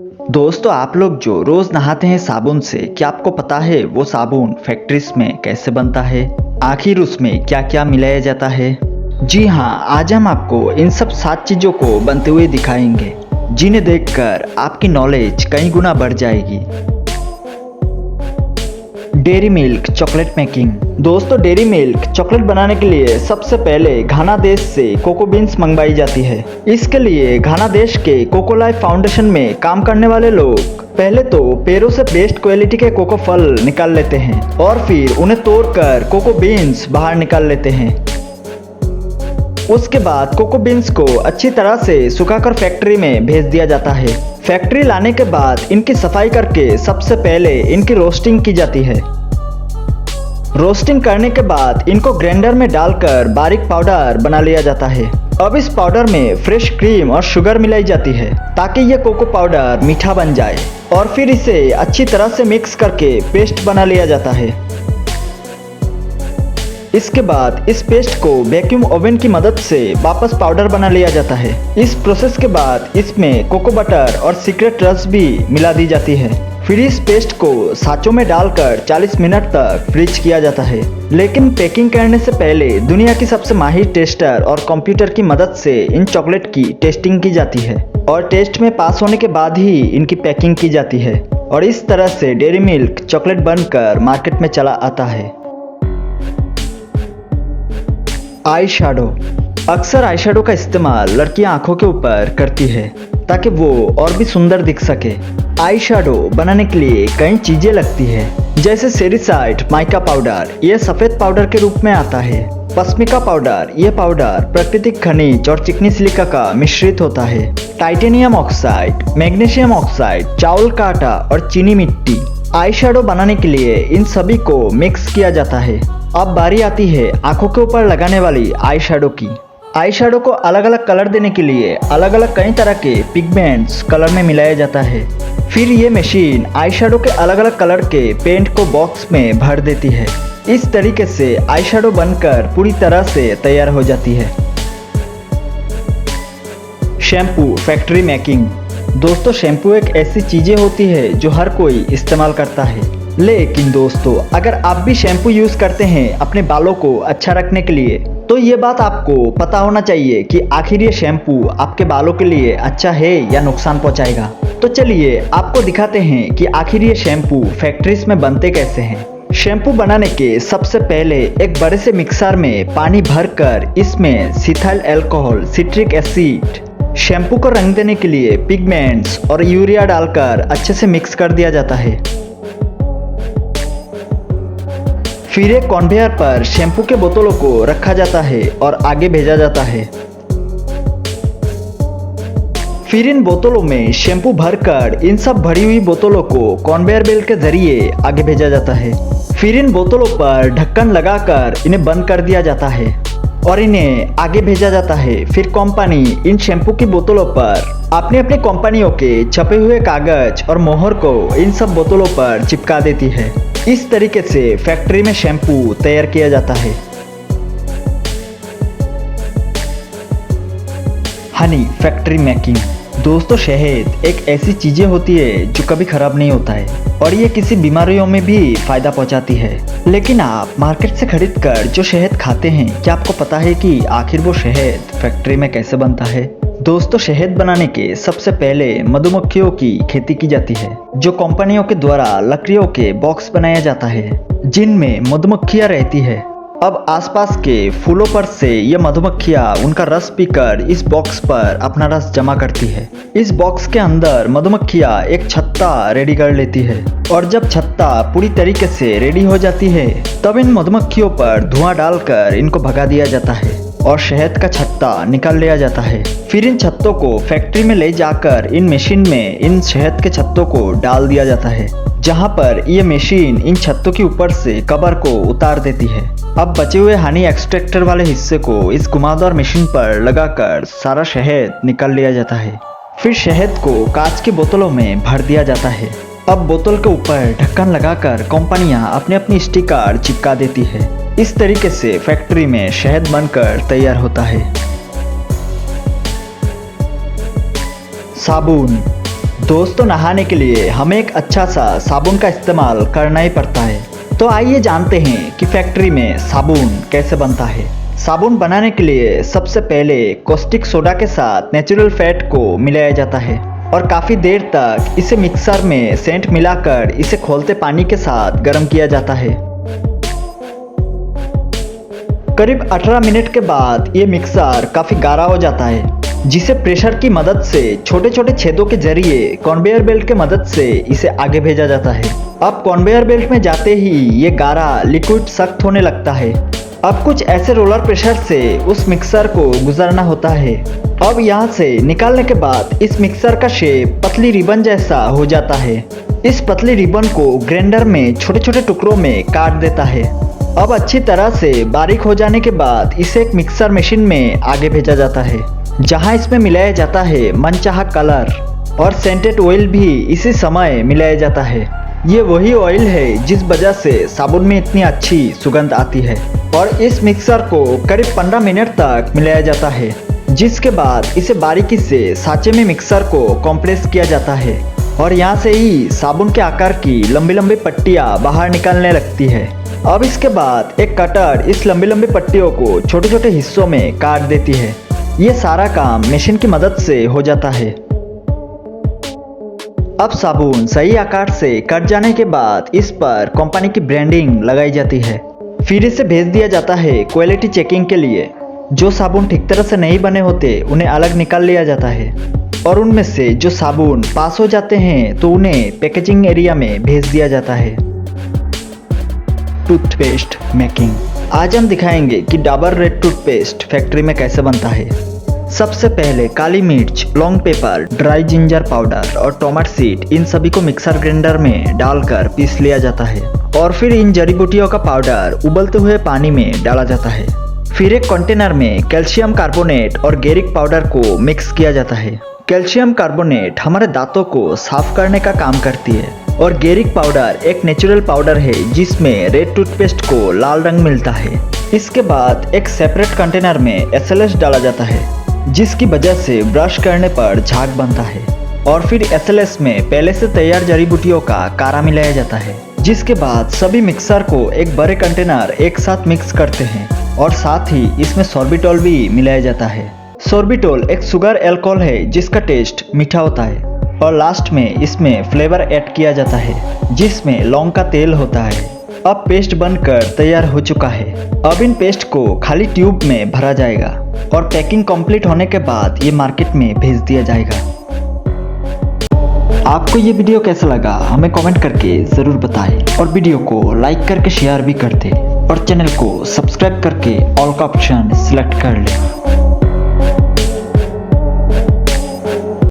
दोस्तों, आप लोग जो रोज नहाते हैं साबुन से, क्या आपको पता है वो साबुन फैक्ट्रीज में कैसे बनता है? आखिर उसमें क्या क्या मिलाया जाता है? जी हाँ, आज हम आपको इन सब 7 चीजों को बनते हुए दिखाएंगे, जिन्हें देखकर आपकी नॉलेज कई गुना बढ़ जाएगी। Dairy milk chocolate making. दोस्तों, डेयरी मिल्क चॉकलेट बनाने के लिए सबसे पहले घाना देश से कोको बीन्स मंगवाई जाती है। इसके लिए घाना देश के कोको लाइफ फाउंडेशन में काम करने वाले लोग पहले तो पेड़ों से बेस्ट क्वालिटी के कोको फल निकाल लेते हैं और फिर उन्हें तोड़कर कोको बीन्स बाहर निकाल लेते हैं। उसके बाद कोको बीन्स को अच्छी तरह से सुखाकर फैक्ट्री में भेज दिया जाता है। फैक्ट्री लाने के बाद इनकी सफाई करके सबसे पहले इनकी रोस्टिंग की जाती है। रोस्टिंग करने के बाद इनको ग्राइंडर में डालकर बारीक पाउडर बना लिया जाता है। अब इस पाउडर में फ्रेश क्रीम और शुगर मिलाई जाती है ताकि ये कोको पाउडर मीठा बन जाए और फिर इसे अच्छी तरह से मिक्स करके पेस्ट बना लिया जाता है। इसके बाद इस पेस्ट को वैक्यूम ओवन की मदद से वापस पाउडर बना लिया जाता है। इस प्रोसेस के बाद इसमें कोको बटर और सीक्रेट रस भी मिला दी जाती है। फिर इस पेस्ट को साँचों में डालकर 40 मिनट तक फ्रीज किया जाता है। लेकिन पैकिंग करने से पहले दुनिया की सबसे माहिर टेस्टर और कंप्यूटर की मदद से इन चॉकलेट की टेस्टिंग की जाती है और टेस्ट में पास होने के बाद ही इनकी पैकिंग की जाती है और इस तरह से डेयरी मिल्क चॉकलेट बनकर मार्केट में चला आता है। Eye shadow. अक्सर आई शैडो का इस्तेमाल लड़कियां आंखों के ऊपर करती है ताकि वो और भी सुंदर दिख सके। आई शैडो बनाने के लिए कई चीजें लगती है, जैसे सेरिसाइट माइका पाउडर, यह सफेद पाउडर के रूप में आता है। पश्मिका पाउडर, यह पाउडर प्राकृतिक खनिज और चिकनी सिलिका का मिश्रित होता है। टाइटेनियम ऑक्साइड, मैग्नीशियम ऑक्साइड, चावल का आटा और चीनी मिट्टी। आई शैडो बनाने के लिए इन सभी को मिक्स किया जाता है। अब बारी आती है आंखों के ऊपर लगाने वाली आई शैडो की। आई शैडो को अलग अलग कलर देने के लिए अलग अलग कई तरह के पिगमेंट्स कलर में मिलाया जाता है। फिर ये मशीन आई शैडो के अलग अलग कलर के पेंट को बॉक्स में भर देती है। इस तरीके से आई शैडो बनकर पूरी तरह से तैयार हो जाती है। Shampoo factory making. दोस्तों, शैम्पू एक ऐसी चीजें होती है जो हर कोई इस्तेमाल करता है, लेकिन दोस्तों अगर आप भी शैम्पू यूज करते हैं अपने बालों को अच्छा रखने के लिए, तो ये बात आपको पता होना चाहिए कि आखिर ये शैम्पू आपके बालों के लिए अच्छा है या नुकसान पहुंचाएगा। तो चलिए आपको दिखाते हैं कि आखिर ये शैम्पू फैक्ट्रीज में बनते कैसे हैं। शैम्पू बनाने के सबसे पहले एक बड़े से मिक्सर में पानी भरकर इसमें सिथाइल अल्कोहल, सिट्रिक एसिड, शैम्पू को रंग देने के लिए पिगमेंट्स और यूरिया डालकर अच्छे से मिक्स कर दिया जाता है। फिर एक कन्वेयर पर शैम्पू के बोतलों को रखा जाता है और आगे भेजा जाता है। फिर इन बोतलों में शैम्पू भरकर इन सब भरी हुई बोतलों को कन्वेयर बेल्ट के जरिए आगे भेजा जाता है। फिर इन बोतलों पर ढक्कन लगाकर इन्हें बंद कर दिया जाता है और इन्हें आगे भेजा जाता है। फिर कंपनी इन शैम्पू की बोतलों पर अपनी अपनी कंपनियों के छपे हुए कागज और मोहर को इन सब बोतलों पर चिपका देती है। इस तरीके से फैक्ट्री में शैम्पू तैयार किया जाता है। Honey factory making. दोस्तों, शहद एक ऐसी चीजें होती है जो कभी खराब नहीं होता है और ये किसी बीमारियों में भी फायदा पहुंचाती है। लेकिन आप मार्केट से खरीदकर जो शहद खाते हैं, क्या आपको पता है कि आखिर वो शहद फैक्ट्री में कैसे बनता है? दोस्तों, शहद बनाने के सबसे पहले मधुमक्खियों की खेती की जाती है, जो कंपनियों के द्वारा लकड़ियों के बॉक्स बनाया जाता है जिनमें मधुमक्खियां रहती है। अब आसपास के फूलों पर से ये मधुमक्खियां उनका रस पीकर इस बॉक्स पर अपना रस जमा करती है। इस बॉक्स के अंदर मधुमक्खियां एक छत्ता रेडी कर लेती है और जब छत्ता पूरी तरीके से रेडी हो जाती है तब इन मधुमक्खियों पर धुआं डालकर इनको भगा दिया जाता है और शहद का छत्ता निकाल लिया जाता है। फिर इन छत्तों को फैक्ट्री में ले जाकर इन मशीन में इन शहद के छत्तों को डाल दिया जाता है, जहां पर ये मशीन इन छत्तों के ऊपर से कवर को उतार देती है। अब बचे हुए हनी एक्सट्रैक्टर वाले हिस्से को इस घुमावदार मशीन पर लगाकर सारा शहद निकाल लिया जाता है। फिर शहद को कांच की बोतलों में भर दिया जाता है। अब बोतल के ऊपर ढक्कन लगाकर कंपनियां अपनी अपनी स्टिकर चिपका देती है। इस तरीके से फैक्ट्री में शहद बनकर तैयार होता है। साबुन। दोस्तों नहाने के लिए हमें एक अच्छा सा साबुन का इस्तेमाल करना ही पड़ता है। तो आइए जानते हैं कि फैक्ट्री में साबुन कैसे बनता है। साबुन बनाने के लिए सबसे पहले कॉस्टिक सोडा के साथ नेचुरल फैट को मिलाया जाता है और काफ़ी देर तक इसे मिक्सर में सेंट मिलाकर इसे खौलते पानी के साथ गर्म किया जाता है। करीब 18 मिनट के बाद ये मिक्सर काफ़ी गाढ़ा हो जाता है, जिसे प्रेशर की मदद से छोटे छोटे छेदों के जरिए कन्वेयर बेल्ट के मदद से इसे आगे भेजा जाता है। अब कन्वेयर बेल्ट में जाते ही ये गाढ़ा लिक्विड सख्त होने लगता है। अब कुछ ऐसे रोलर प्रेशर से उस मिक्सर को गुजरना होता है। अब यहाँ से निकालने के बाद इस मिक्सर का शेप पतली रिबन जैसा हो जाता है। इस पतली रिबन को ग्राइंडर में छोटे छोटे टुकड़ों में काट देता है। अब अच्छी तरह से बारीक हो जाने के बाद इसे एक मिक्सर मशीन में आगे भेजा जाता है, जहाँ इसमें मिलाया जाता है मनचाहा कलर और सेंटेड ऑयल भी इसी समय मिलाया जाता है। ये वही ऑयल है जिस वजह से साबुन में इतनी अच्छी सुगंध आती है। और इस मिक्सर को करीब 15 मिनट तक मिलाया जाता है, जिसके बाद इसे बारीकी से साँचे में मिक्सर को कंप्रेस किया जाता है और यहाँ से ही साबुन के आकार की लंबी लंबी पट्टियाँ बाहर निकलने लगती है। अब इसके बाद एक कटर इस लंबी लंबी पट्टियों को छोटे छोटे हिस्सों में काट देती है। ये सारा काम मशीन की मदद से हो जाता है। अब साबुन सही आकार से कट जाने के बाद इस पर कंपनी की ब्रांडिंग लगाई जाती है। फिर इसे भेज दिया जाता है क्वालिटी चेकिंग के लिए। जो साबुन ठीक तरह से नहीं बने होते उन्हें अलग निकाल लिया जाता है और उनमें से जो साबुन पास हो जाते हैं तो उन्हें पैकेजिंग एरिया में भेज दिया जाता है। Toothpaste making. आज हम दिखाएंगे कि डाबर रेड टूथपेस्ट फैक्ट्री में कैसे बनता है। सबसे पहले काली मिर्च, long paper, dry ginger powder और टोमेटो सीड इन सभी को मिक्सर ग्राइंडर में डालकर पीस लिया जाता है और फिर इन जड़ी बूटियों का पाउडर उबलते हुए पानी में डाला जाता है। फिर एक कंटेनर में कैल्शियम कार्बोनेट और गेरिक पाउडर को मिक्स किया जाता है। कैल्शियम कार्बोनेट हमारे दांतों को साफ करने का काम करती है और गेरिक पाउडर एक नेचुरल पाउडर है जिसमें रेड टूथपेस्ट को लाल रंग मिलता है। इसके बाद एक सेपरेट कंटेनर में SLS डाला जाता है, जिसकी वजह से ब्रश करने पर झाग बनता है और फिर SLS में पहले से तैयार जड़ी बूटियों का काढ़ा मिलाया जाता है, जिसके बाद सभी मिक्सर को एक बड़े कंटेनर एक साथ मिक्स करते हैं और साथ ही इसमें सोर्बिटॉल भी मिलाया जाता है। सोर्बिटॉल एक शुगर अल्कोहल है जिसका टेस्ट मीठा होता है और लास्ट में इसमें फ्लेवर ऐड किया जाता है जिसमें लौंग का तेल होता है। अब पेस्ट बनकर तैयार हो चुका है। अब इन पेस्ट को खाली ट्यूब में भरा जाएगा और पैकिंग कंप्लीट होने के बाद ये मार्केट में भेज दिया जाएगा। आपको ये वीडियो कैसा लगा हमें कमेंट करके ज़रूर बताएं और वीडियो को लाइक करके शेयर भी कर दें और चैनल को सब्सक्राइब करके ऑल का ऑप्शन सिलेक्ट कर लें।